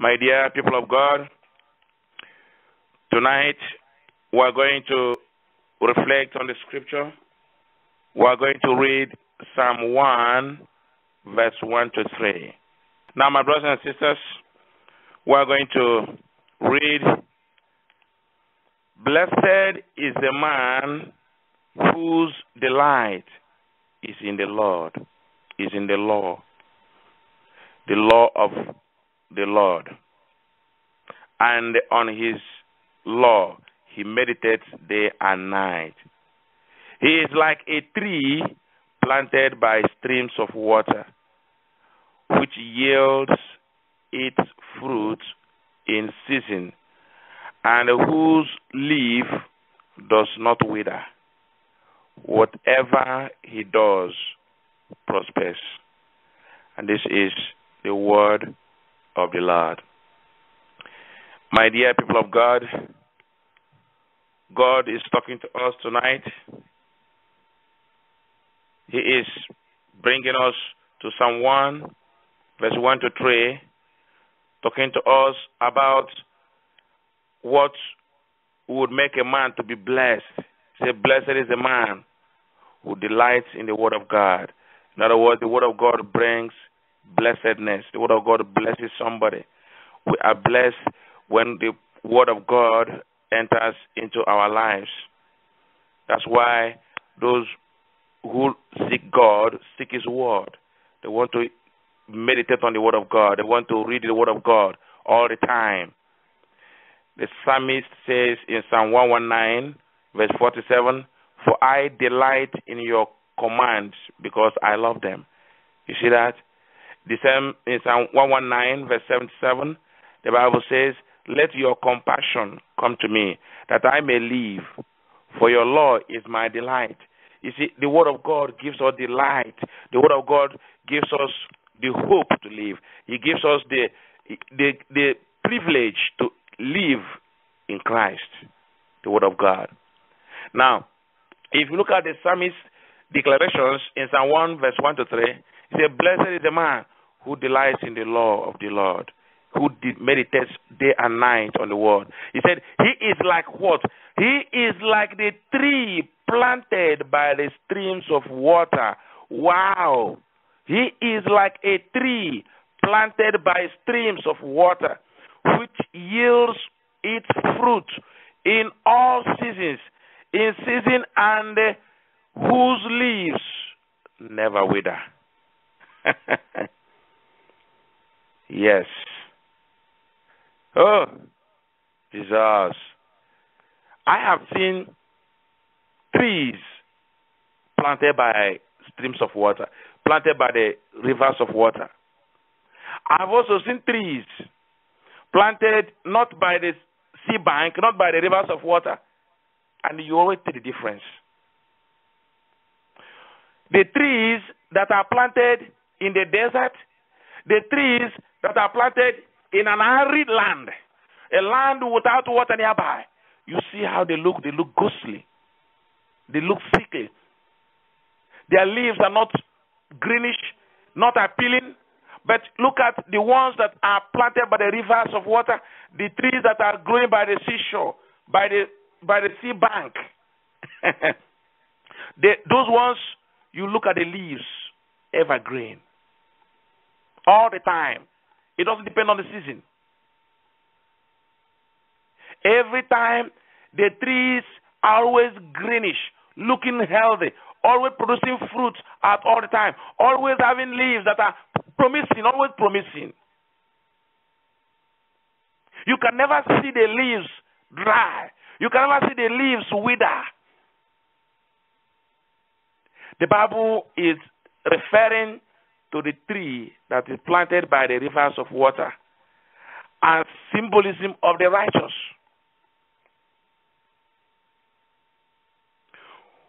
My dear people of God, tonight we are going to reflect on the scripture. We are going to read Psalm 1, verse 1 to 3. Now, my brothers and sisters, we are going to read, "Blessed is the man whose delight is in the Lord, is in the law of the Lord. And on his law he meditates day and night. He is like a tree planted by streams of water, which yields its fruit in season, and whose leaf does not wither. Whatever he does prospers." And this is the word of the Lord. My dear people of God, God is talking to us tonight. He is bringing us to Psalm 1, verse 1 to 3, talking to us about what would make a man to be blessed. Say, blessed is the man who delights in the word of God. In other words, the word of God brings blessedness. The word of God blesses somebody. We are blessed when the word of God enters into our lives. That's why those who seek God seek his word. They want to meditate on the word of God. They want to read the word of God all the time. The psalmist says in Psalm 119, verse 47, "For I delight in your commands because I love them." You see that? The same in Psalm 119, verse 77, the Bible says, "Let your compassion come to me, that I may live, for your law is my delight." You see, the word of God gives us delight. The word of God gives us the hope to live. He gives us the privilege to live in Christ, the word of God. Now, if you look at the psalmist's declarations in Psalm 1, verse 1 to 3, he said, "Blessed is the man who delights in the law of the Lord, who meditates day and night on the word." He said, he is like what? He is like the tree planted by the streams of water. Wow. He is like a tree planted by streams of water, which yields its fruit in all seasons, in season, and whose leaves never wither. Yes. Oh, Jesus. I have seen trees planted by streams of water, planted by the rivers of water. I've also seen trees planted not by the sea bank, not by the rivers of water, and you always see the difference. The trees that are planted in the desert, the trees that are planted in an arid land, a land without water nearby, you see how they look. They look ghostly. They look sickly. Their leaves are not greenish, not appealing. But look at the ones that are planted by the rivers of water, the trees that are growing by the seashore, by the sea bank. Those ones, you look at the leaves, evergreen. All the time. It doesn't depend on the season. Every time, the trees are always greenish, looking healthy, always producing fruit at all the time, always having leaves that are promising, always promising. You can never see the leaves dry. You can never see the leaves wither. The Bible is referring to the tree that is planted by the rivers of water as symbolism of the righteous.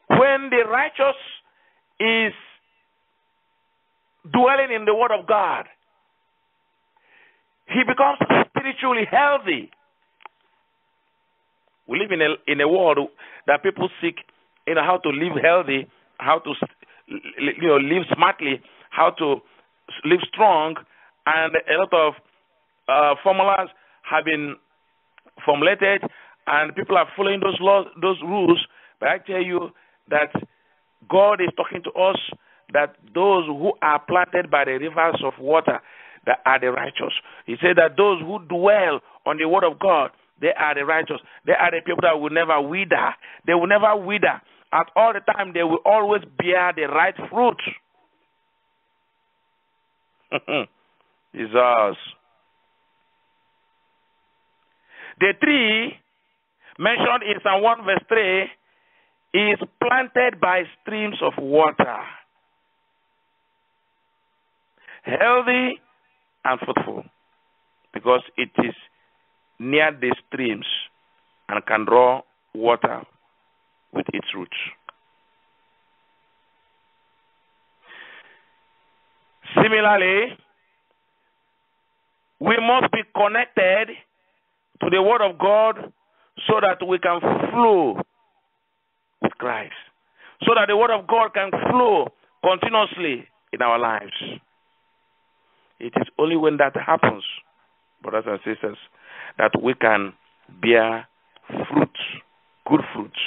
When the righteous is dwelling in the word of God, he becomes spiritually healthy. We live in a world that people seek, how to live healthy, how to live smartly, how to live strong, and a lot of formulas have been formulated, and people are following those laws, those rules. But I tell you that God is talking to us that those who are planted by the rivers of water, that are the righteous. He said that those who dwell on the word of God, they are the righteous. They are the people that will never wither. They will never wither. At all the time, they will always bear the right fruit. Jesus. The tree mentioned in Psalm 1 verse 3 is planted by streams of water, healthy and fruitful, because it is near the streams and can draw water with its roots. Similarly, we must be connected to the Word of God so that we can flow with Christ, so that the Word of God can flow continuously in our lives. It is only when that happens, brothers and sisters, that we can bear fruit, good fruits.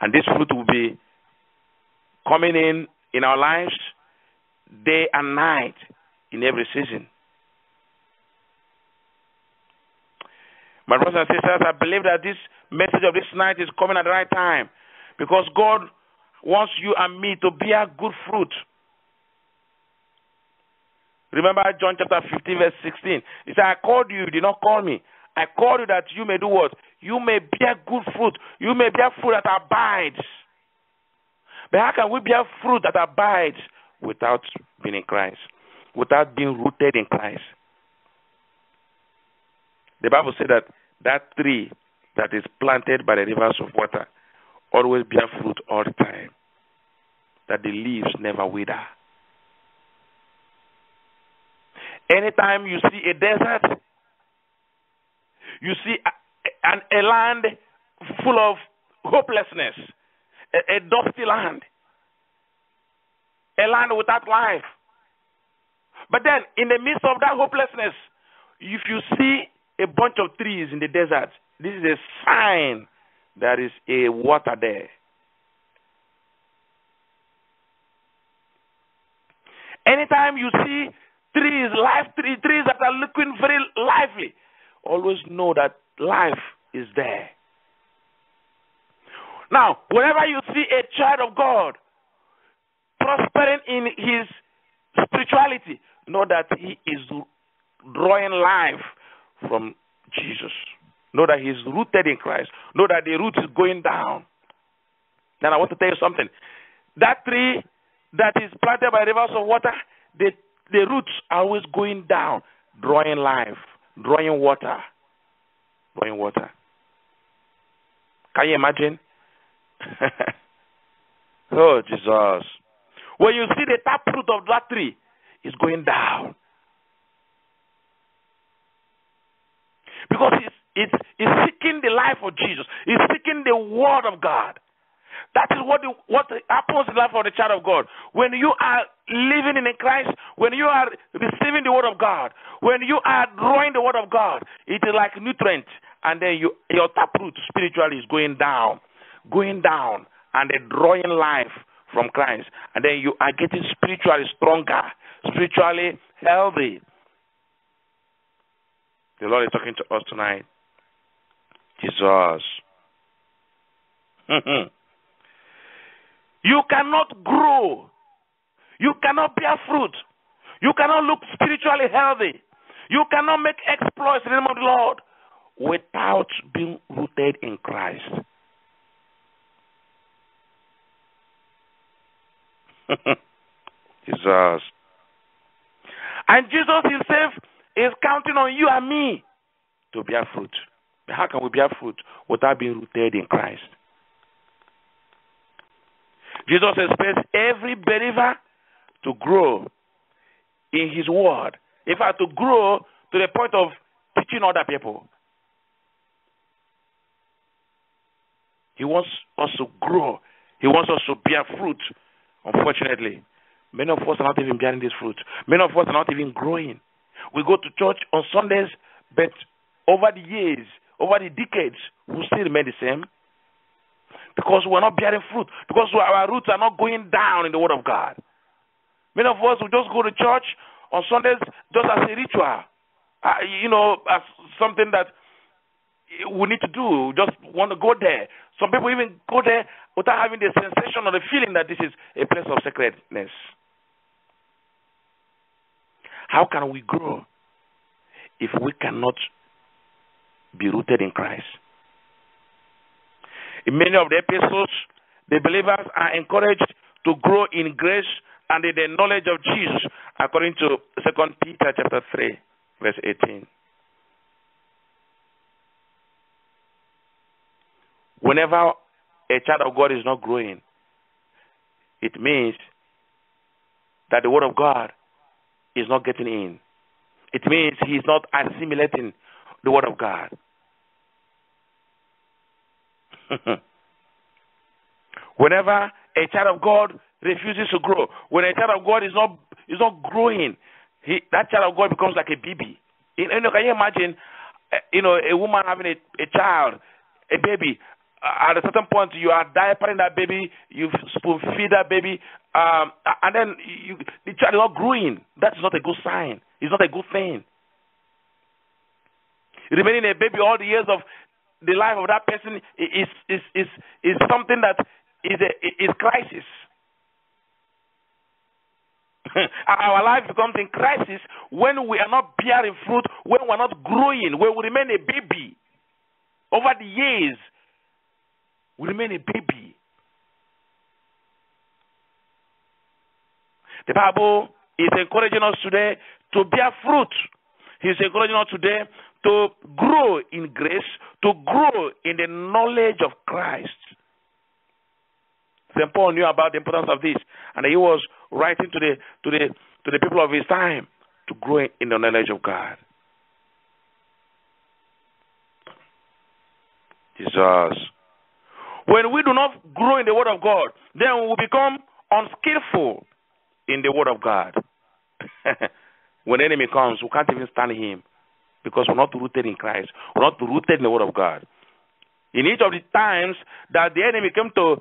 And this fruit will be coming in our lives day and night in every season. My brothers and sisters, I believe that this message of this night is coming at the right time, because God wants you and me to bear good fruit. Remember John chapter 15 verse 16. He said, I called you, you did not call me. I called you that you may do what? You may bear good fruit. You may bear fruit that abides. But how can we bear fruit that abides without being in Christ? Without being rooted in Christ? The Bible said that that tree that is planted by the rivers of water always bear fruit all the time. That the leaves never wither. Anytime you see a desert, you see a land full of hopelessness, a dusty land, a land without life. But then, in the midst of that hopelessness, if you see a bunch of trees in the desert, this is a sign there is a water there. Anytime you see trees, trees that are looking very lively, always know that life is there. Now, whenever you see a child of God prospering in his spirituality, know that he is drawing life from Jesus. Know that he is rooted in Christ. Know that the root is going down. Then I want to tell you something. That tree that is planted by rivers of water, the roots are always going down, drawing life, drawing water. Drawing water. Can you imagine? Oh, Jesus. When you see the taproot of that tree, it's going down. Because it's seeking the life of Jesus. It's seeking the word of God. That is what happens in the life of the child of God. When you are living in Christ, when you are receiving the word of God, when you are drawing the word of God, it is like nutrient, and then your taproot spiritually is going down, and then drawing life from Christ, and then you are getting spiritually stronger, spiritually healthy. The Lord is talking to us tonight. Jesus. You cannot grow. You cannot bear fruit. You cannot look spiritually healthy. You cannot make exploits in the name of the Lord without being rooted in Christ. Jesus. And Jesus himself is counting on you and me to bear fruit. But how can we bear fruit without being rooted in Christ? Jesus expects every believer to grow in his word. In fact, to grow to the point of teaching other people. He wants us to grow. He wants us to bear fruit. Unfortunately, many of us are not even bearing this fruit. Many of us are not even growing. We go to church on Sundays, but over the years, over the decades, we still remain the same. Because we're not bearing fruit. Because our roots are not going down in the Word of God. Many of us will just go to church on Sundays just as a ritual. As something that we need to do. Just want to go there. Some people even go there without having the sensation or the feeling that this is a place of sacredness. How can we grow if we cannot be rooted in Christ? In many of the epistles, the believers are encouraged to grow in grace and in the knowledge of Jesus, according to 2 Peter chapter 3, verse 18. Whenever a child of God is not growing, it means that the Word of God is not getting in. It means he is not assimilating the Word of God. Whenever a child of God refuses to grow, when a child of God is not growing, that child of God becomes like a baby. Can you imagine, a woman having a child, a baby? At a certain point, you are diapering that baby, you spoon feed that baby, and then the child is not growing. That is not a good sign. It's not a good thing. Remaining a baby all the years of the life of that person is something that is crisis. Our life becomes in crisis when we are not bearing fruit, when we are not growing, when we remain a baby. Over the years, we remain a baby. The Bible is encouraging us today to bear fruit. He's encouraging us today to grow in grace, to grow in the knowledge of Christ. St. Paul knew about the importance of this, and he was writing to the people of his time to grow in the knowledge of God. Jesus. When we do not grow in the Word of God, then we will become unskillful in the Word of God. When the enemy comes, we can't even stand him because we're not rooted in Christ. We're not rooted in the Word of God. In each of the times that the enemy came to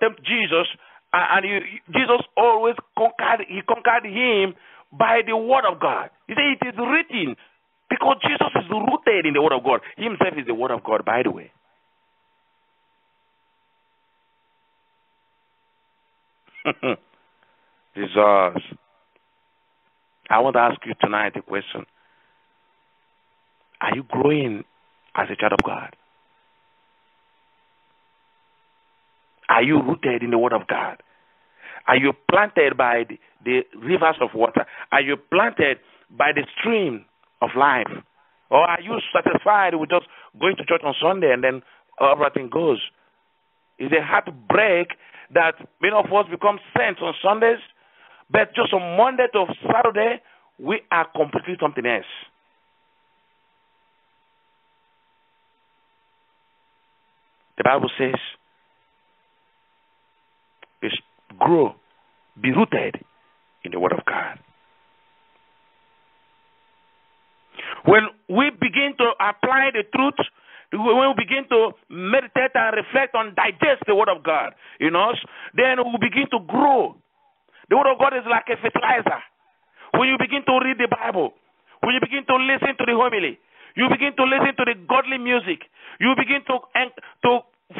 tempt Jesus, and Jesus always conquered him by the Word of God. He said it is written, because Jesus is rooted in the Word of God. He himself is the Word of God, by the way. Jesus. I want to ask you tonight a question. Are you growing as a child of God? Are you rooted in the Word of God? Are you planted by the rivers of water? Are you planted by the stream of life? Or are you satisfied with just going to church on Sunday and then everything goes? It's a heartbreak that many of us become saints on Sundays, but just on Monday to Saturday, we are completely something else. The Bible says, grow, be rooted in the Word of God. When we begin to apply the truth, when we begin to meditate and reflect and digest the Word of God in us, then we begin to grow. The Word of God is like a fertilizer. When you begin to read the Bible, when you begin to listen to the homily, you begin to listen to the godly music, you begin to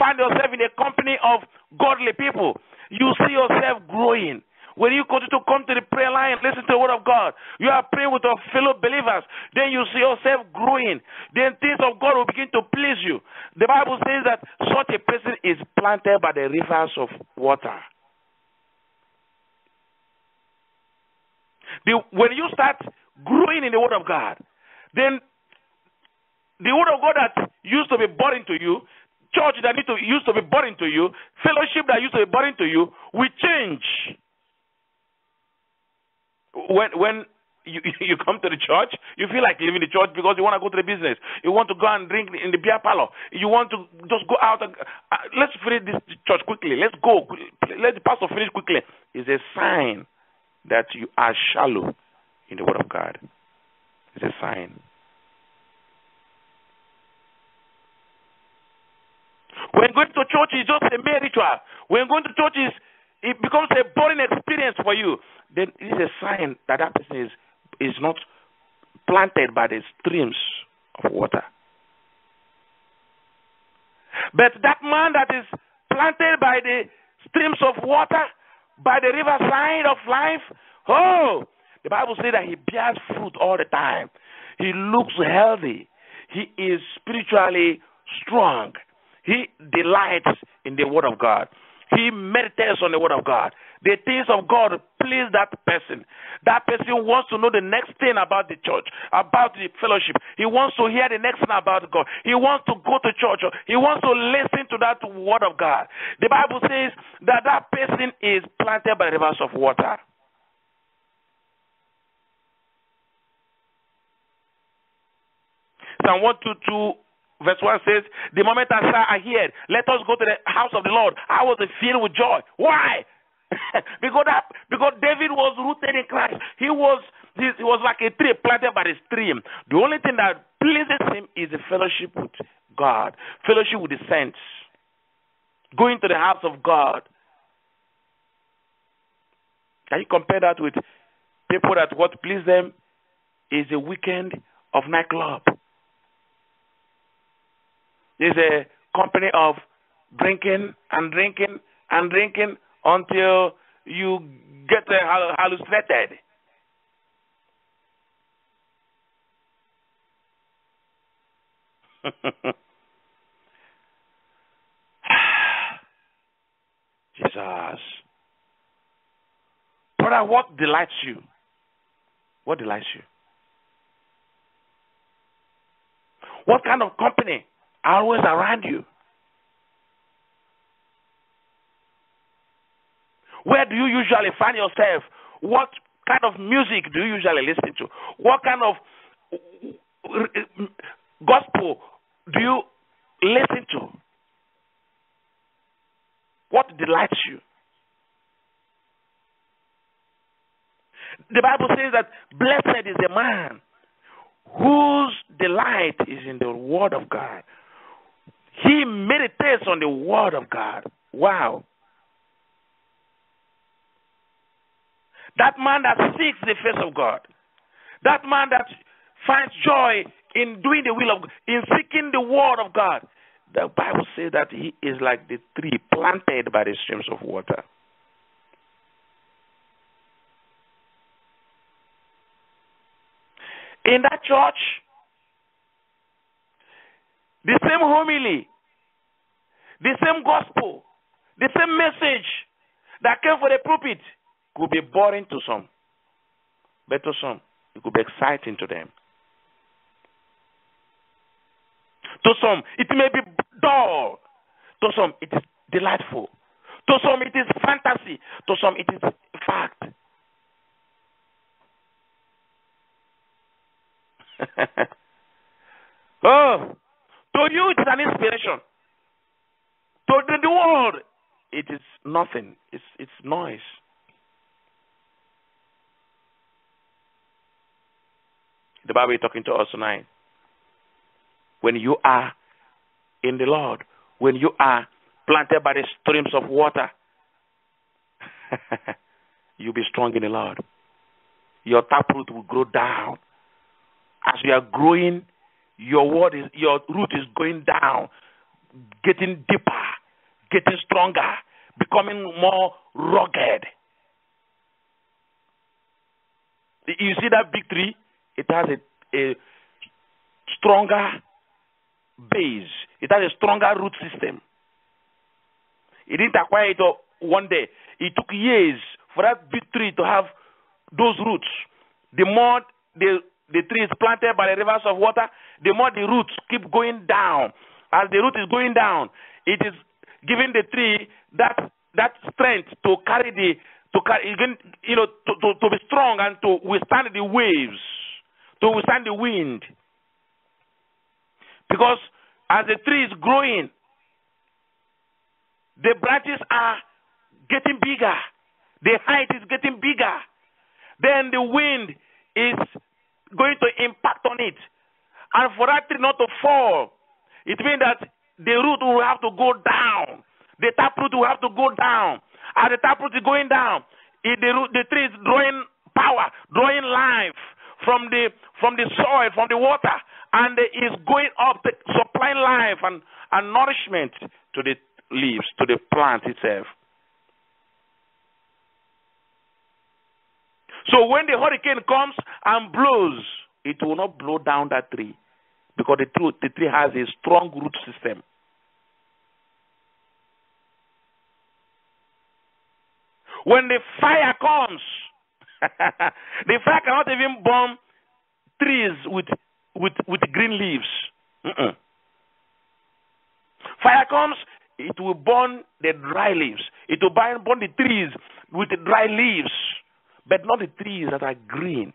find yourself in the company of godly people, you see yourself growing. When you continue to come to the prayer line and listen to the Word of God, you are praying with your fellow believers, then you see yourself growing. Then things of God will begin to please you. The Bible says that such a person is planted by the rivers of water. When you start growing in the Word of God, then the Word of God that used to be boring to you, church that used to be boring to you, fellowship that used to be boring to you, will change. When you come to the church, you feel like leaving the church because you want to go to the business. You want to go and drink in the beer parlor. You want to just go out. Let's finish this church quickly. Let's go. Let the pastor finish quickly. It's a sign that you are shallow in the Word of God. It's a sign. When going to church is just a mere ritual. When going to church it becomes a boring experience for you. Then it is a sign that that person is not planted by the streams of water. But that man that is planted by the streams of water, by the riverside of life, oh, the Bible says that he bears fruit all the time. He looks healthy. He is spiritually strong. He delights in the Word of God. He meditates on the Word of God. The things of God please that person. That person wants to know the next thing about the church, about the fellowship. He wants to hear the next thing about God. He wants to go to church. He wants to listen to that Word of God. The Bible says that that person is planted by rivers of water. Psalm 122 verse 1 says, the moment I saw, I heard, let us go to the house of the Lord. I was filled with joy. Why? because David was rooted in Christ. He was like a tree planted by the stream. The only thing that pleases him is the fellowship with God, fellowship with the saints, going to the house of God. Can you compare that with people that what please them is a weekend of nightclub? There's a company of drinking and drinking and drinking until you get hallucinated. Jesus. Brother, what delights you? What delights you? What kind of company are always around you? Where do you usually find yourself? What kind of music do you usually listen to? What kind of gospel do you listen to? What delights you? The Bible says that blessed is the man whose delight is in the Word of God. He meditates on the Word of God. Wow. That man that seeks the face of God. That man that finds joy in doing the will of God, in seeking the Word of God. The Bible says that he is like the tree planted by the streams of water. In that church, the same homily, the same gospel, the same message that came for the pulpit could be boring to some, but to some, it could be exciting to them. To some, it may be dull. To some, it is delightful. To some, it is fantasy. To some, it is fact. Oh, to you, it is an inspiration. To the world, it is nothing. It's noise. The Bible is talking to us tonight. When you are in the Lord, when you are planted by the streams of water, you'll be strong in the Lord. Your taproot will grow down. As you are growing, your root is going down, getting deeper, getting stronger, becoming more rugged. You see that big tree? It has a stronger base. It has a stronger root system. It didn't acquire it one day. It took years for that big tree to have those roots. The more the tree is planted by the rivers of water, the more the roots keep going down. As the root is going down, it is giving the tree that strength to carry to be strong and to withstand the waves, to withstand the wind. Because as the tree is growing, the branches are getting bigger. The height is getting bigger. Then the wind is going to impact on it. And for that tree not to fall, it means that the root will have to go down. The taproot will have to go down. As the taproot is going down, the tree is drawing power, drawing life from the soil, from the water, and is going up, supplying life and nourishment to the leaves, to the plant itself. So when the hurricane comes and blows, it will not blow down that tree, because the tree has a strong root system. When the fire comes, the fire cannot even burn trees with green leaves. Fire comes, it will burn the dry leaves. It will burn the trees with the dry leaves, but not the trees that are green.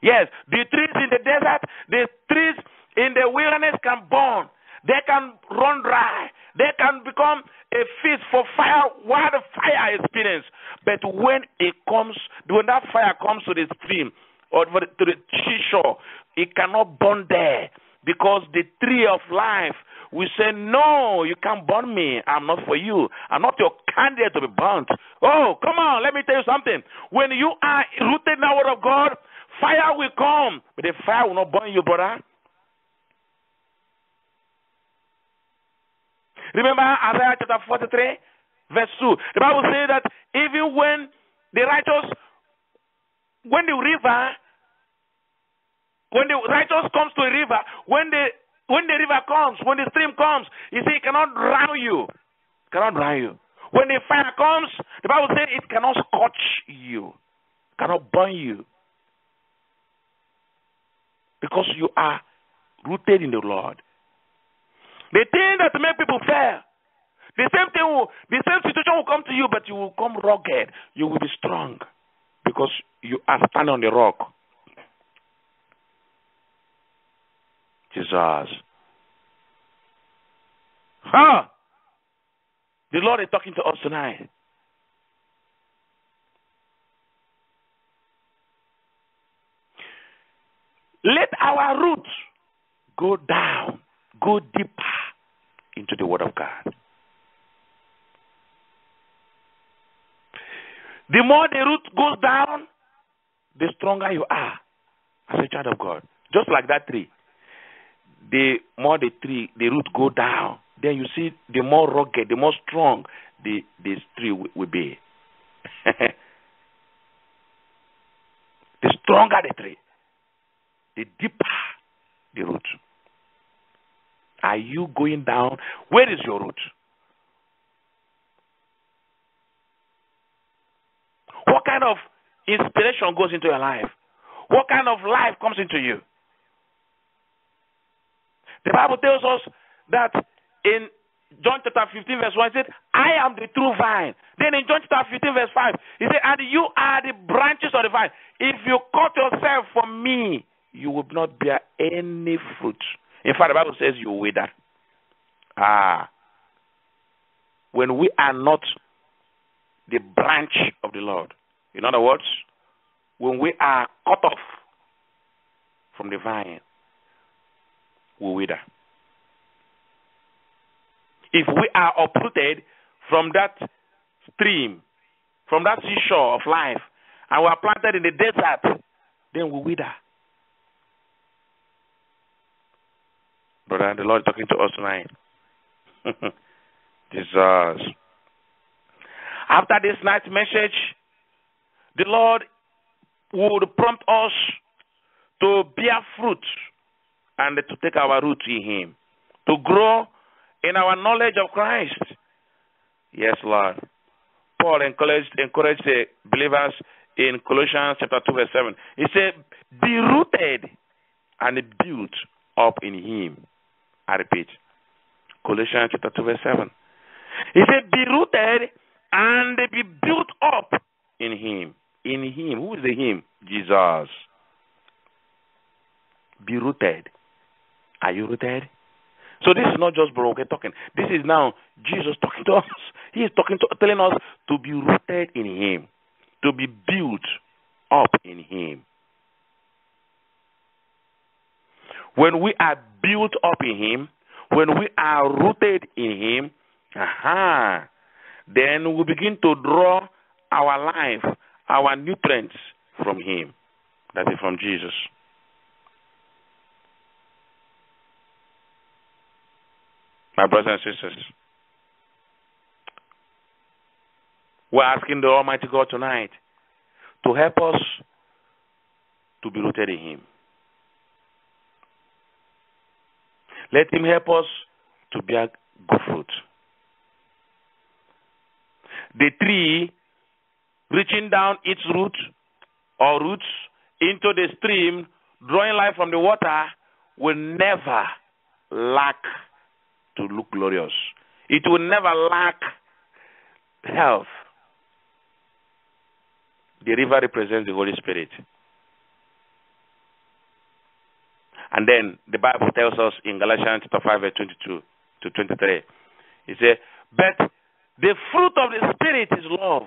Yes, the trees in the desert, the trees in the wilderness can burn. They can run dry. They can become a feast for fire while the fire is experience. But when that fire comes to the stream or to the seashore, it cannot burn there, because the tree of life will say, no, you can't burn me. I'm not for you. I'm not your candidate to be burnt. Oh, come on, let me tell you something. When you are rooted in the word of God, fire will come, but the fire will not burn you, brother. Remember Isaiah chapter 43, verse 2. The Bible says that even when the righteous comes to a river, when the river comes, when the stream comes, you see, it cannot drown you. It cannot drown you. When the fire comes, the Bible says it cannot scorch you, cannot burn you, because you are rooted in the Lord. The thing that make people fail, the same situation will come to you, but you will come rugged. You will be strong, because you are standing on the rock. Jesus. The Lord is talking to us tonight. Let our roots go down, go deeper into the Word of God. The more the root goes down, the stronger you are as a child of God. Just like that tree. The more the root go down, then you see the more rugged, the more strong the tree will be. The stronger the tree, the deeper the root. Are you going down? Where is your root? What kind of inspiration goes into your life? What kind of life comes into you? The Bible tells us that in John chapter 15 verse 1, it said, I am the true vine. Then in John chapter 15 verse 5, it said, and you are the branches of the vine. If you cut yourself from me, you will not bear any fruit. In fact, the Bible says you will wither. When we are not the branch of the Lord, in other words, when we are cut off from the vine, we wither. If we are uprooted from that stream, from that seashore of life, and we are planted in the desert, then we wither. Brother, the Lord is talking to us tonight. Jesus. After this night's message, the Lord would prompt us to bear fruit and to take our root in Him, to grow in our knowledge of Christ. Yes, Lord. Paul encouraged the believers in Colossians chapter 2 verse 7. He said, be rooted and built up in Him. I repeat, Colossians chapter 2 verse 7. He said, be rooted and be built up in Him. In Him. Who is the Him? Jesus. Be rooted. Are you rooted? So this is not just broken talking. This is now Jesus talking to us. He is telling us to be rooted in Him, to be built up in Him. when we are built up in Him, when we are rooted in Him, then we begin to draw our life, our nutrients from Him. That is from Jesus. My brothers and sisters, we're asking the Almighty God tonight to help us to be rooted in Him. Let Him help us to bear good fruit. The tree reaching down its root or roots into the stream, drawing life from the water, will never lack to look glorious. It will never lack health. The river represents the Holy Spirit. And then the Bible tells us in Galatians chapter 5, verse 22 to 23, it says, but the fruit of the Spirit is love,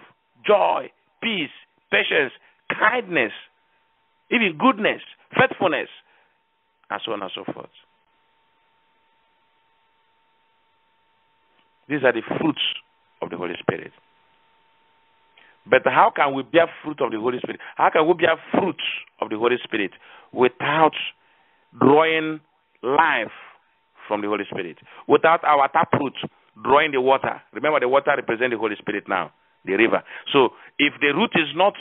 joy, peace, patience, kindness, even goodness, faithfulness, and so on and so forth. These are the fruits of the Holy Spirit. But how can we bear fruit of the Holy Spirit? How can we bear fruit of the Holy Spirit without drawing life from the Holy Spirit? Without our taproot drawing the water. Remember, the water represents the Holy Spirit now, the river. So if the root is not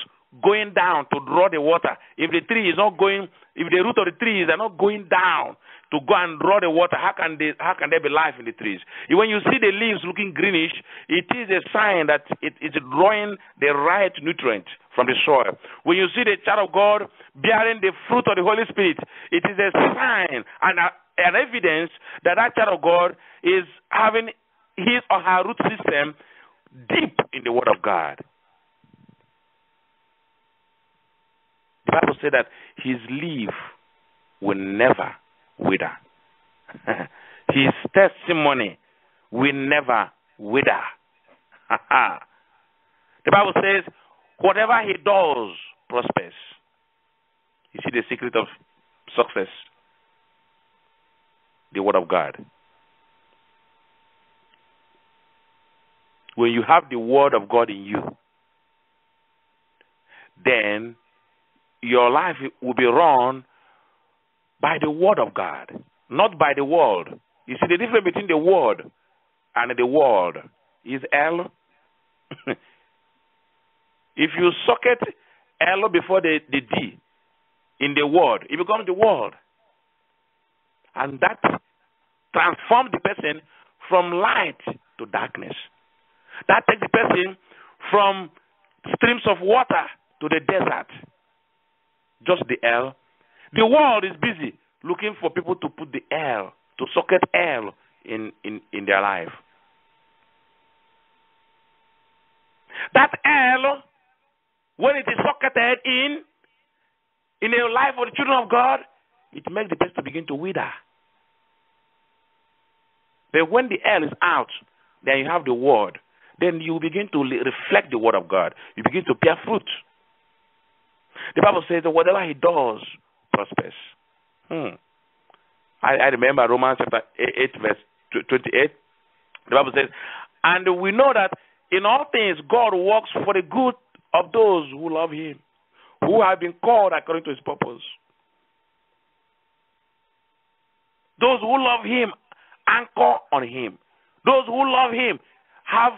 going down to draw the water, if the tree is not going, if the root of the trees are not going down to go and draw the water, how can there be life in the trees? When you see the leaves looking greenish, it is a sign that it is drawing the right nutrient from the soil. When you see the child of God bearing the fruit of the Holy Spirit, it is a sign and an evidence that that child of God is having his or her root system deep in the Word of God. The Bible says that his leaf will never wither. His testimony will never wither. The Bible says, whatever he does prospers. You see the secret of success? The Word of God. When you have the Word of God in you, then your life will be run by the Word of God, not by the world. You see, the difference between the Word and the world is L. If you socket L before the D in the Word, it becomes the world. And that transforms the person from light to darkness. That takes the person from streams of water to the desert. Just the L. The world is busy looking for people to put the L, to socket L in their life. That L, when it is socketed in the life of the children of God, it makes the person begin to wither. But when the L is out, then you have the Word. Then you begin to reflect the Word of God. You begin to bear fruit. The Bible says that whatever he does prospers. I remember Romans chapter 8, verse 28. The Bible says, and we know that in all things God works for the good of those who love him, who have been called according to his purpose. Those who love him anchor on him. Those who love him have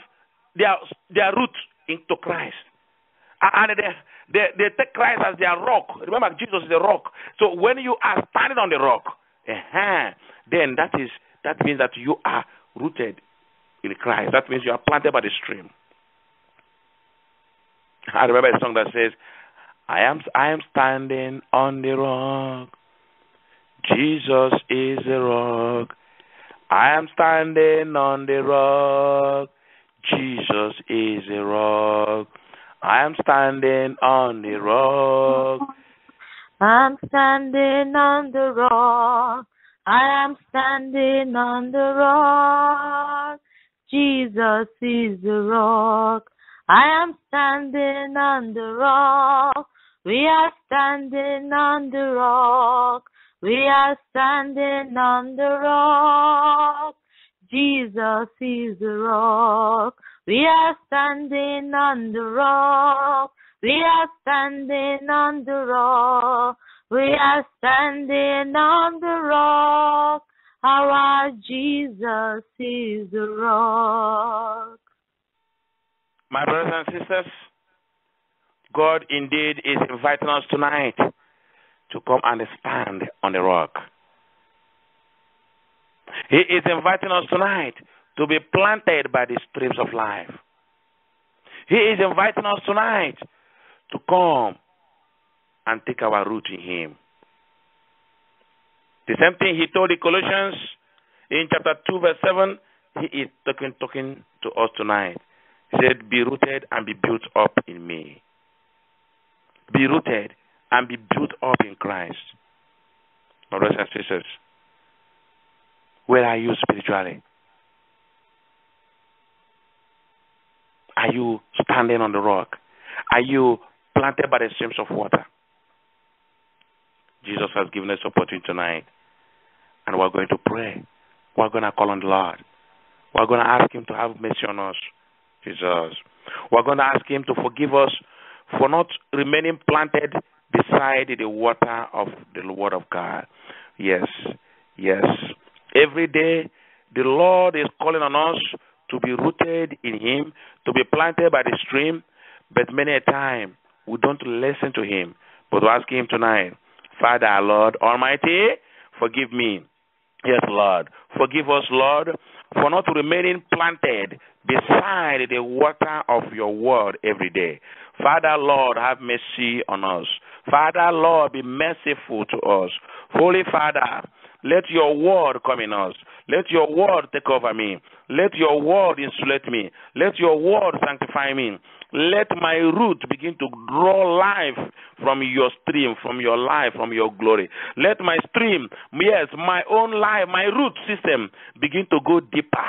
their root into Christ. And they take Christ as their rock. Remember, Jesus is the rock. So when you are standing on the rock, then that means that you are rooted in Christ. That means you are planted by the stream. I remember a song that says, I am standing on the rock. Jesus is the rock. I am standing on the rock. Jesus is the rock. I am standing on the rock. I'm standing on the rock. I am standing on the rock. Jesus is the rock. I am standing on the rock. We are standing on the rock. We are standing on the rock. Jesus is the rock. We are standing on the rock. We are standing on the rock. We are standing on the rock. Our Jesus is the rock. My brothers and sisters, God indeed is inviting us tonight to come and stand on the rock. He is inviting us tonight to be planted by the streams of life. He is inviting us tonight to come and take our root in Him. The same thing He told the Colossians in chapter 2 verse 7, He is talking to us tonight. He said, be rooted and be built up in me. Be rooted and be built up in Christ. My brothers and sisters, where are you spiritually? Are you standing on the rock? Are you planted by the streams of water? Jesus has given us opportunity tonight, and we're going to pray. We're going to call on the Lord. We're going to ask Him to have mercy on us, Jesus. We're going to ask Him to forgive us for not remaining planted beside the water of the Word of God. Yes, yes. Every day, the Lord is calling on us to be rooted in Him, to be planted by the stream, but many a time we don't listen to Him. But we ask Him tonight, Father, Lord Almighty, forgive me. Yes, Lord. Forgive us, Lord, for not remaining planted beside the water of your word every day. Father, Lord, have mercy on us. Father, Lord, be merciful to us. Holy Father, let your word come in us. Let your word take over me. Let your word insulate me. Let your word sanctify me. Let my root begin to draw life from your stream, from your life, from your glory. Let my stream, yes, my own life, my root system begin to go deeper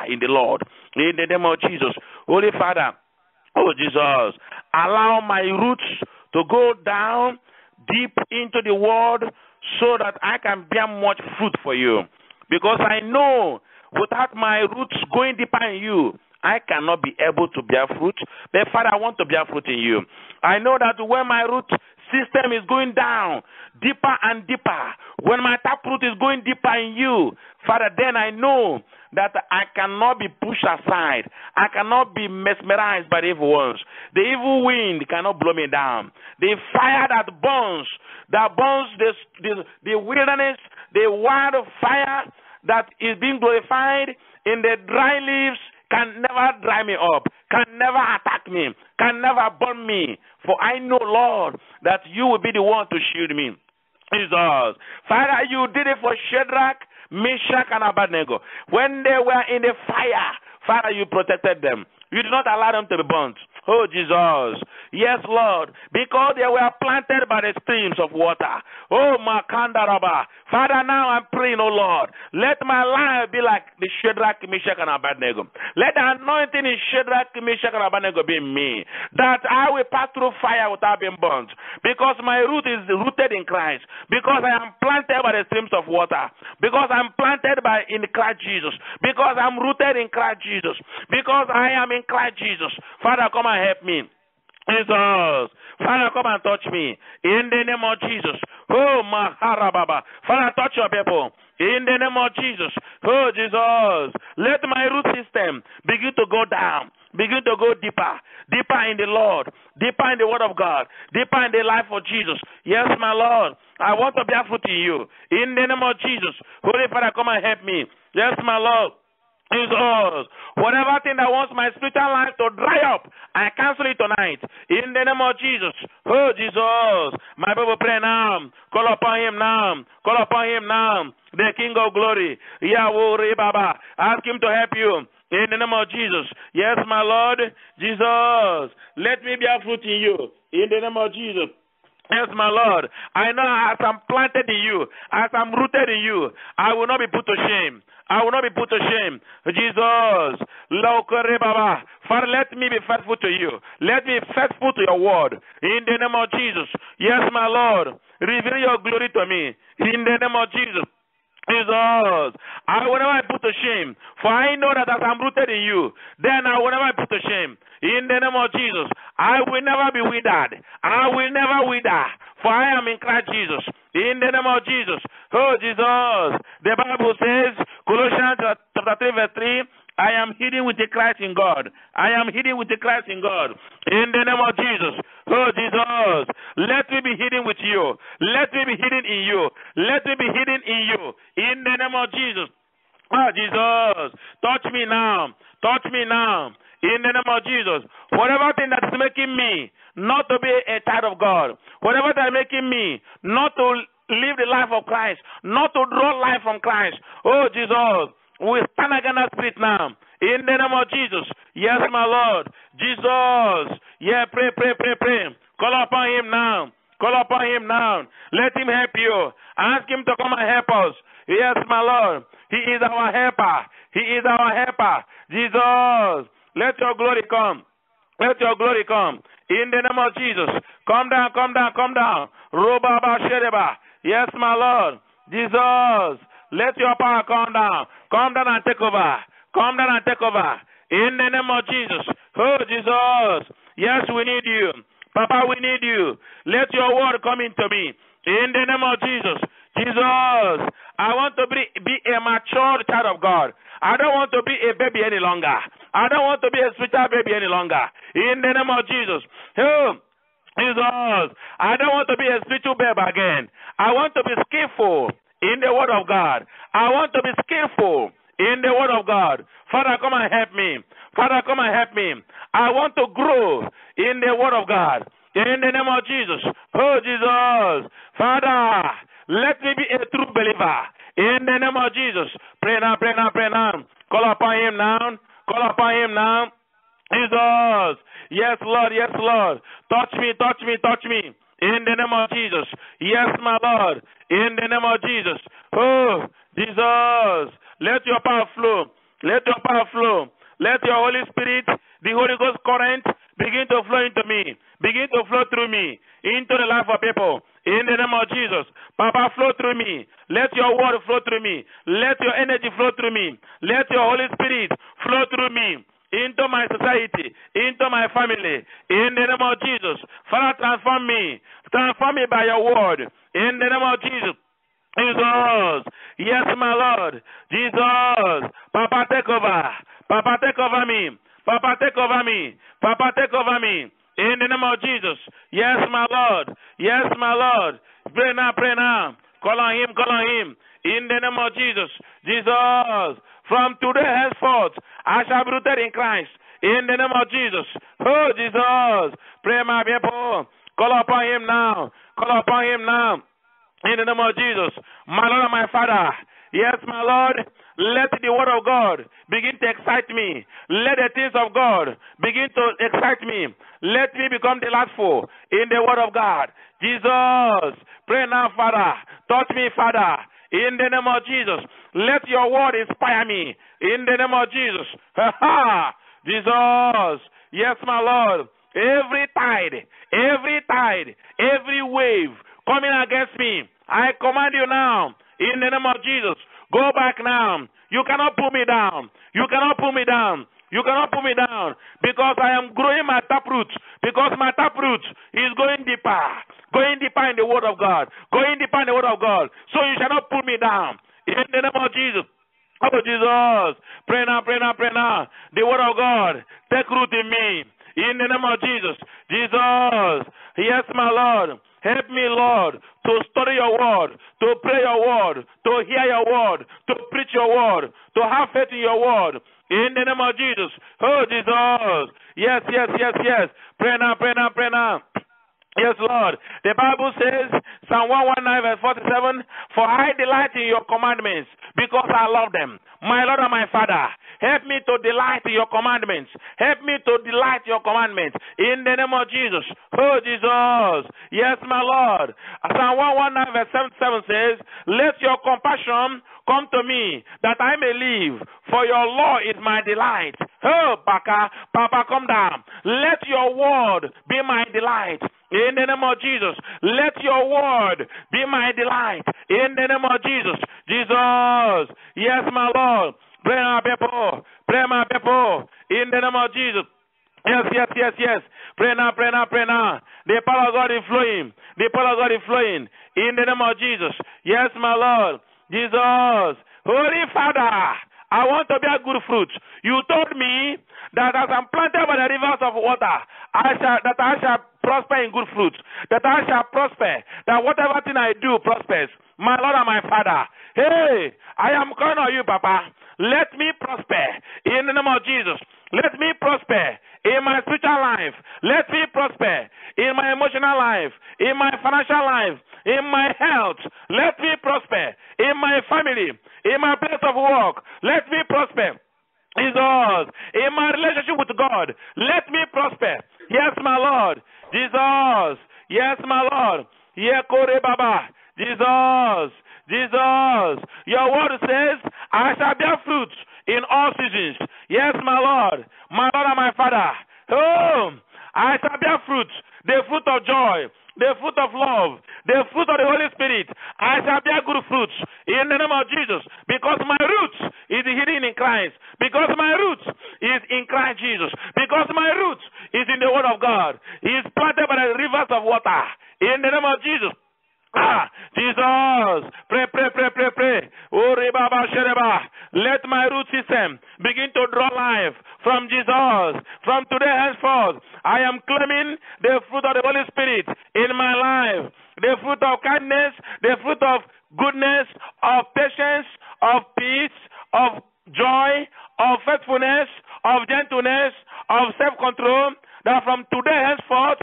in the Lord. In the name of Jesus. Holy Father, oh Jesus, allow my roots to go down deep into the word so that I can bear much fruit for you. Because I know without my roots going deeper in you, I cannot be able to bear fruit. But Father, I want to bear fruit in you. I know that when my root system is going down deeper and deeper, when my taproot is going deeper in you, Father, then I know that I cannot be pushed aside. I cannot be mesmerized by the evil ones. The evil wind cannot blow me down. The fire that burns the wilderness, the wildfire that is being glorified in the dry leaves can never dry me up, can never attack me, can never burn me. For I know, Lord, that you will be the one to shield me. Jesus. Father, you did it for Shadrach, Meshach, and Abednego. When they were in the fire, Father, you protected them. You did not allow them to be burnt. Oh, Jesus. Yes, Lord. Because they were planted by the streams of water. Oh, Makandaraba. Father, now I'm praying, oh Lord, let my life be like the Shadrach, Meshach, and Abednego. Let the anointing in Shadrach, Meshach, and Abednego be in me. That I will pass through fire without being burnt. Because my root is rooted in Christ. Because I am planted by the streams of water. Because I'm planted in Christ Jesus. Because I'm rooted in Christ Jesus. Because I am in Christ Jesus. Father, come and help me. Jesus. Father, come and touch me. In the name of Jesus. Oh, Maharababa. Father, touch your people. In the name of Jesus. Oh, Jesus. Let my root system begin to go down. Begin to go deeper. Deeper in the Lord. Deeper in the Word of God. Deeper in the life of Jesus. Yes, my Lord. I want to bear fruit in you. In the name of Jesus. Holy Father, come and help me. Yes, my Lord. Jesus, whatever thing that wants my spiritual life to dry up, I cancel it tonight. In the name of Jesus. Oh, Jesus. My people pray now. Call upon Him now. Call upon Him now. The King of Glory. Yahweh Baba. Ask Him to help you. In the name of Jesus. Yes, my Lord. Jesus. Let me bear fruit in you. In the name of Jesus. Yes, my Lord. I know as I'm planted in you, as I'm rooted in you, I will not be put to shame. I will not be put to shame. Jesus. Father, let me be faithful to you. Let me be faithful to your word. In the name of Jesus. Yes, my Lord. Reveal your glory to me. In the name of Jesus. Jesus, I will never be put to shame, for I know that as I'm rooted in you, then I will never be put to shame. In the name of Jesus, I will never be withered. I will never wither, for I am in Christ Jesus. In the name of Jesus. Oh, Jesus. The Bible says, Colossians chapter 3, verse 3, I am hidden with the Christ in God. I am hidden with the Christ in God. In the name of Jesus. Oh, Jesus. Let me be hidden with you. Let me be hidden in you. Let me be hidden in you. In the name of Jesus. Oh, Jesus. Touch me now. Touch me now. In the name of Jesus. Whatever thing that is making me not to be a child of God, whatever that is making me not to live the life of Christ, not to draw life from Christ. Oh, Jesus. We stand against that spirit now. In the name of Jesus. Yes, my Lord. Jesus. Yeah, pray. Call upon him now. Call upon him now. Let him help you. Ask him to come and help us. Yes, my Lord. He is our helper. He is our helper. Jesus. Let your glory come. Let your glory come. In the name of Jesus. Come down. Roba Shereba. Yes, my Lord. Jesus. Let your power come down. Come down and take over. Come down and take over. In the name of Jesus. Oh, Jesus. Yes, we need you. Papa, we need you. Let your word come into me. In the name of Jesus. Jesus. I want to be a mature child of God. I don't want to be a baby any longer. I don't want to be a spiritual baby any longer. In the name of Jesus. Oh, Jesus. I don't want to be a spiritual babe again. I want to be skillful in the word of God. I want to be skillful in the word of God. Father, come and help me. Father, come and help me. I want to grow in the word of God. In the name of Jesus. Oh, Jesus. Father, let me be a true believer. In the name of Jesus. Pray now. Call upon him now. Call upon him now. Jesus. Yes, Lord. Touch me. In the name of Jesus. Yes, my Lord. In the name of Jesus. Oh, Jesus. Let your power flow. Let your Holy Spirit, the Holy Ghost current, begin to flow into me. Begin to flow through me into the life of people. In the name of Jesus. Papa, flow through me. Let your word flow through me. Let your energy flow through me. Let your Holy Spirit flow through me into my society, into my family. In the name of Jesus. Father, transform me. Transform me by your word. In the name of Jesus. Jesus. Yes, my Lord. Jesus. Papa, take over. Papa, take over me. Papa, take over me. Papa, take over me. In the name of Jesus. Yes, my Lord. Yes, my Lord. Pray now. Call on him. In the name of Jesus. Jesus. From today henceforth, I shall be rooted in Christ. In the name of Jesus. Oh, Jesus. Pray, my people. Call upon him now. In the name of Jesus. My Lord and my Father. Yes, my Lord. Let the word of God begin to excite me. Let the things of God begin to excite me. Let me become delightful in the word of God. Jesus. Pray now, Father. Touch me, Father. In the name of Jesus. Let your word inspire me. In the name of Jesus. Jesus. Yes, my Lord. Every tide, every wave coming against me, I command you now. In the name of Jesus. Go back now. You cannot pull me down. Because I am growing my taproot. Because my taproot is going deeper in the word of God. So you shall not pull me down. In the name of Jesus. Oh, Jesus. Pray now. The word of God, take root in me. In the name of Jesus. Jesus. Yes, my Lord. Help me, Lord, to study your word, to pray your word, to hear your word, to preach your word, to have faith in your word. In the name of Jesus. Oh, Jesus. Yes. Pray now. Yes, Lord. The Bible says, Psalm 119, verse 47, for I delight in your commandments because I love them. My Lord and my Father, Help me to delight in your commandments. Help me to delight in your commandments. In the name of Jesus. Oh, Jesus. Yes, my Lord. Psalm 119 verse 77 says, let your compassion come to me, that I may live, for your law is my delight. Oh, Papa, come down. Let your word be my delight. In the name of Jesus, let your word be my delight. In the name of Jesus. Jesus. Yes, my Lord. Pray my people. Pray my people. In the name of Jesus. Yes. Pray now. The power of God is flowing. The power of God is flowing. In the name of Jesus. Yes, my Lord. Jesus. Holy Father, I want to bear good fruit. You told me that as I'm planted by the rivers of water, I shall prosper in good fruit. That I shall prosper. That whatever thing I do prospers. My Lord and my Father. Hey, I am calling on you, Papa. Let me prosper in the name of Jesus. Let me prosper in my spiritual life. Let me prosper in my emotional life, in my financial life, in my health. Let me prosper in my family, in my place of work. Let me prosper. Jesus, in my relationship with God, let me prosper. Yes, my Lord. Jesus. Yes, my Lord. Yekore Baba. Jesus. Your word says, I shall bear fruit in all seasons. Yes, my Lord and my Father. Oh, I shall bear fruit, the fruit of joy, the fruit of love, the fruit of the Holy Spirit. I shall bear good fruits in the name of Jesus, because my roots is hidden in Christ, because my roots is in Christ Jesus, because my roots is in the Word of God. He is planted by the rivers of water in the name of Jesus. Jesus. Pray. Oh, Rebaba Shereba. Let my root system begin to draw life from Jesus. From today henceforth, I am claiming the fruit of the Holy Spirit in my life. The fruit of kindness, the fruit of goodness, of patience, of peace, of joy, of faithfulness, of gentleness, of self-control, that from today henceforth,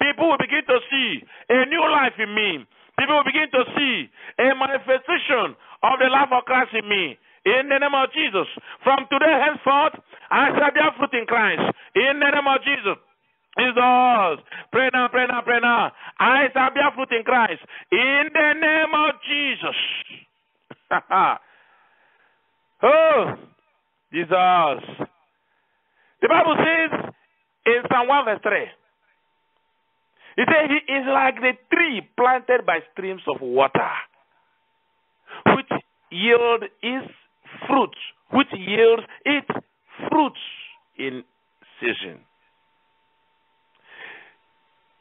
people will begin to see a new life in me. People will begin to see a manifestation of the life of Christ in me. In the name of Jesus. From today henceforth, I shall bear fruit in Christ. In the name of Jesus. Jesus. Pray now. I shall bear fruit in Christ. In the name of Jesus. Oh, Jesus. The Bible says in Psalm 1 verse 3, it says he is like the tree planted by streams of water, which yields its fruit in season,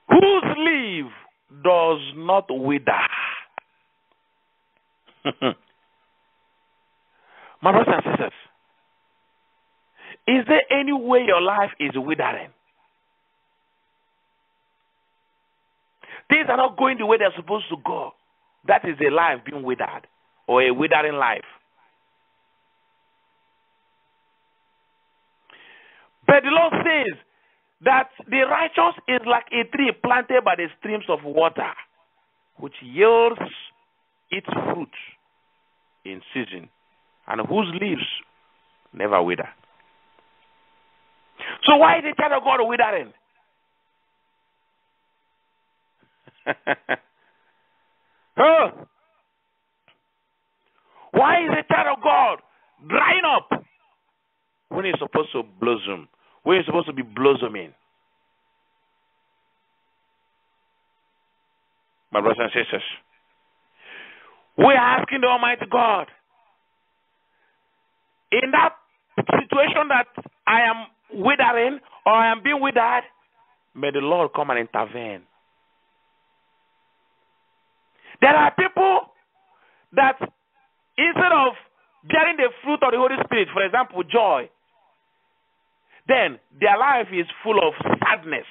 whose leaf does not wither. My brothers and sisters, is there any way your life is withering? Things are not going the way they're supposed to go. That is a life being withered, or a withering life. But the Lord says that the righteous is like a tree planted by the streams of water, which yields its fruit in season, and whose leaves never wither. So why is the child of God withering? Why is the child of God drying up when he's supposed to blossom, when he's supposed to be blossoming? My brothers and sisters, we are asking the Almighty God, in that situation that I am withering, or I am being withered, may the Lord come and intervene. There are people that instead of bearing the fruit of the Holy Spirit, for example, joy, then their life is full of sadness.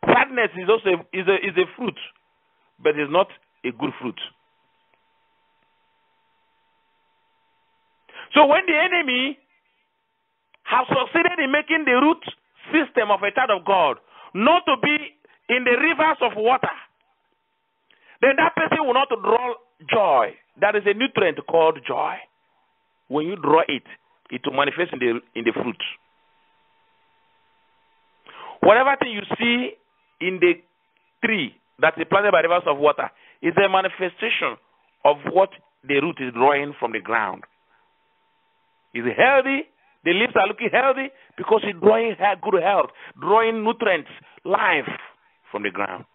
Sadness is also a fruit, but it's not a good fruit. So when the enemy has succeeded in making the root system of a child of God not to be in the rivers of water, then that person will not draw joy, that is a nutrient called joy. When you draw it, it will manifest in the fruit. Whatever thing you see in the tree that is planted by rivers of water is a manifestation of what the root is drawing from the ground. Is it healthy? The leaves are looking healthy because it's drawing good health, drawing nutrients, life from the ground.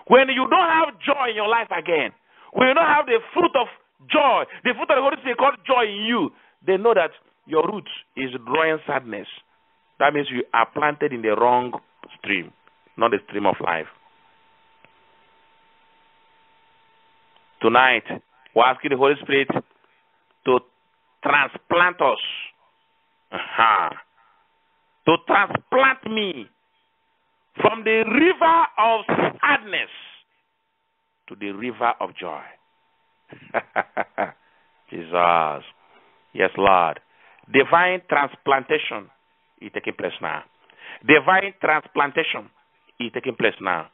When you don't have joy in your life again, when you don't have the fruit of joy, the fruit of the Holy Spirit called joy in you, they know that your root is drawing sadness. That means you are planted in the wrong stream, not the stream of life. Tonight, we're asking the Holy Spirit to transplant us. To transplant me from the river of sadness to the river of joy. Jesus. Yes, Lord. Divine transplantation is taking place now. Divine transplantation is taking place now.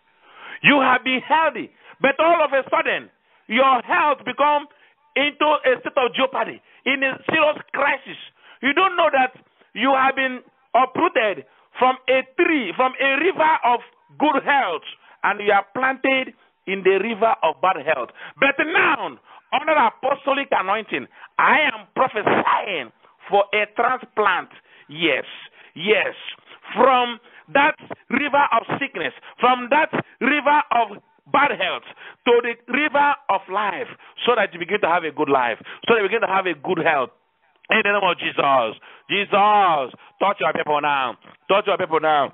You have been healthy, but all of a sudden, your health becomes into a state of jeopardy, in a serious crisis. You don't know that you have been uprooted from a tree, from a river of good health, and you are planted in the river of bad health. But now, under apostolic anointing, I am prophesying for a transplant. Yes, yes. From that river of sickness, from that river of bad health to the river of life, so that you begin to have a good life, so that you begin to have a good health. In the name of Jesus. Jesus, touch your people now. Touch your people now.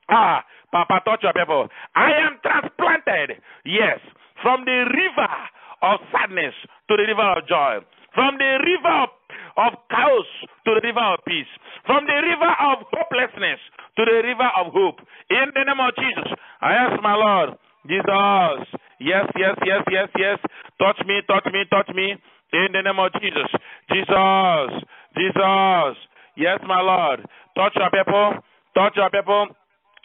Papa, touch your people. I am transplanted, yes, from the river of sadness to the river of joy, from the river of chaos to the river of peace, from the river of hopelessness to the river of hope. In the name of Jesus, I ask my Lord, Jesus, yes, yes, yes, yes, yes, touch me, touch me, touch me. In the name of Jesus. Jesus. Jesus. Yes, my Lord. Touch your people. Touch your people.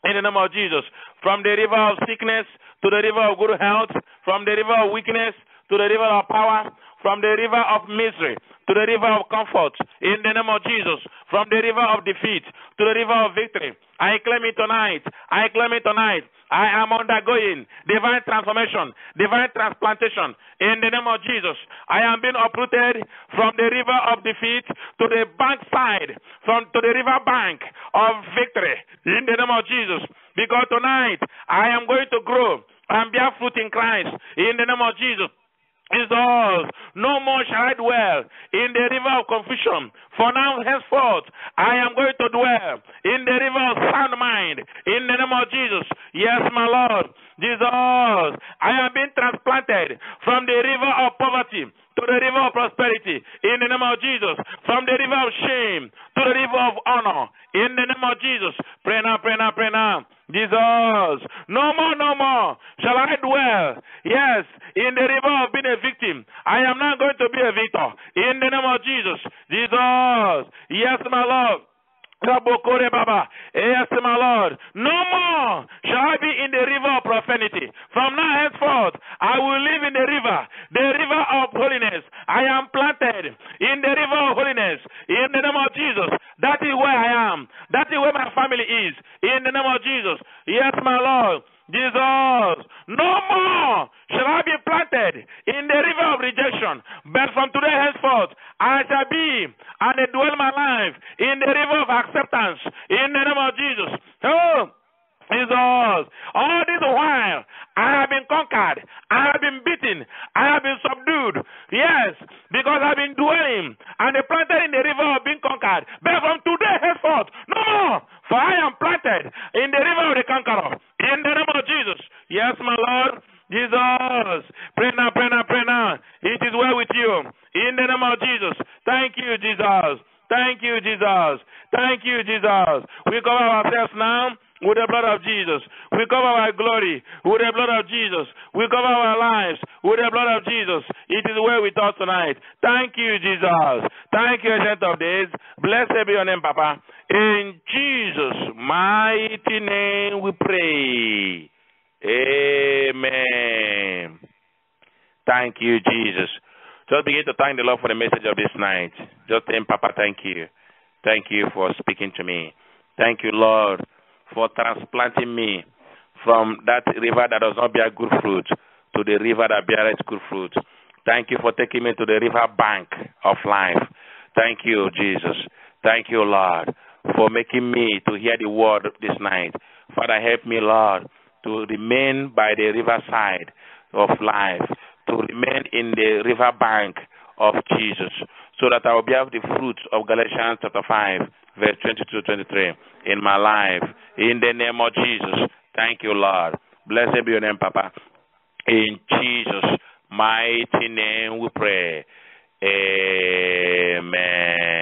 In the name of Jesus. From the river of sickness to the river of good health. From the river of weakness to the river of power. From the river of misery to the river of comfort. In the name of Jesus. From the river of defeat to the river of victory. I claim it tonight. I claim it tonight. I am undergoing divine transformation, divine transplantation in the name of Jesus. I am being uprooted from the river of defeat to the bank side, to the river bank of victory in the name of Jesus. Because tonight I am going to grow and bear fruit in Christ in the name of Jesus. Jesus, no more shall I dwell in the river of confusion. For now, henceforth, I am going to dwell in the river of sound mind. In the name of Jesus. Yes, my Lord. Jesus, I am being transplanted from the river of poverty to the river of prosperity. In the name of Jesus. From the river of shame to the river of honor. In the name of Jesus. Pray now, pray now, pray now. Jesus, no more shall I dwell, yes, in the river of being a victim. I am not going to be a victor. In the name of Jesus. Jesus, yes, my Lord. Yes, my Lord. No more shall I be in the river of profanity. From now henceforth, I will live in the river of holiness. I am planted in the river of holiness. In the name of Jesus. That is where I am. That is where my family is. In the name of Jesus. Yes, my Lord. Jesus, no more shall I be planted in the river of rejection, but from today henceforth, I shall be and dwell my life in the river of acceptance, in the name of Jesus. Oh, Jesus, all this while, I have been conquered, I have been beaten, I have been subdued, yes, because I have been dwelling and planted in the river of being conquered, but from today henceforth, no more, for I am planted in the river of the conqueror, in the name of Jesus. Yes, my Lord. Jesus. Pray now, pray now, pray now. It is well with you. In the name of Jesus. Thank you, Jesus. Thank you, Jesus. Thank you, Jesus. We cover ourselves now with the blood of Jesus. We cover our glory with the blood of Jesus. We cover our lives with the blood of Jesus. It is well with us tonight. Thank you, Jesus. Thank you, Ancient of Days. Blessed be your name, Papa. In Jesus' mighty name we pray. Amen. Thank you, Jesus. Just begin to thank the Lord for the message of this night. Just thank Papa, thank you. Thank you for speaking to me. Thank you, Lord, for transplanting me from that river that does not bear good fruit to the river that beareth good fruit. Thank you for taking me to the river bank of life. Thank you, Jesus. Thank you, Lord, for making me to hear the word this night. Father, help me, Lord, to remain by the riverside of life, to remain in the river bank of Jesus, so that I will be able the fruits of Galatians chapter 5, verse 22-23 in my life. In the name of Jesus. Thank you, Lord. Blessed be your name, Papa. In Jesus' mighty name we pray. Amen.